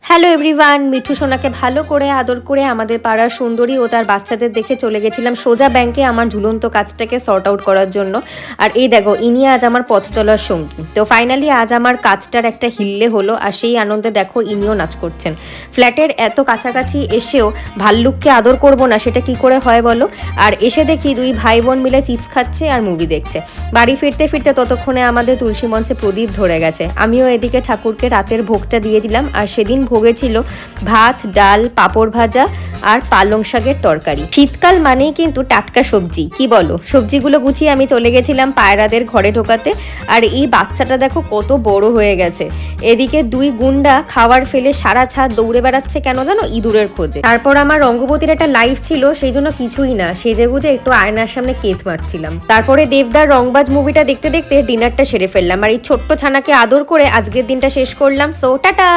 Hello everyone, Mithu সোনাকে ভালো করে আদর করে আমাদের পাড়ার সুন্দরী ও তার বাচ্চাদের দেখে চলে গেছিলাম সোজা ব্যাংকে আমার ঝুলন্ত কাজটাকে সর্ট আউট করার জন্য। আর এই দেখো, ইনি আজ আমার পথ চলার সঙ্গী। তো ফাইনালি আজ আমার কাজটার একটা হিল্লে হলো, আর সেই আনন্দে দেখো ইনিও নাচ করছেন। ফ্ল্যাটের এত কাছাকাছি এসেও ভাল্লুককে আদর করব না, সেটা কি করে হয় বলো। আর এসে দেখি দুই ভাই বোন মিলে চিপস খাচ্ছে আর মুভি দেখছে। বাড়ি ফিরতে ফিরতে ততক্ষণে আমাদের তুলসী মঞ্চে প্রদীপ ধরে গেছে। আমিও এদিকে ঠাকুরকে রাতের ভোগটা দিয়ে দিলাম। আর সেদিন ভোগে ছিল ভাত, ডাল, পাঁপড় ভাজা আর পালং শাকের তরকারি। শীতকাল মানেই কিন্তু টাটকা সবজি, কি বলো। সবজিগুলো গুছিয়ে আমি চলে গেছিলাম পায়রাদের ঘরে ঢোকাতে। আর এই বাচ্চাটা দেখো কত বড় হয়ে গেছে। এদিকে দুই গুন্ডা খাবার ফেলে সারা ছাদ দৌড়ে বেড়াচ্ছে কেন জানো, ইঁদুরের খোঁজে। তারপর আমার রঙ্গবতীর একটা লাইভ ছিল, সেই জন্য কিছুই না, সেজে গুজে একটু আয়নার সামনে কেত মারছিলাম। তারপরে দেবদার রংবাজ মুভিটা দেখতে দেখতে ডিনারটা সেরে ফেললাম। আর এই ছোট্ট ছানাকে আদর করে আজকের দিনটা শেষ করলাম। So tata.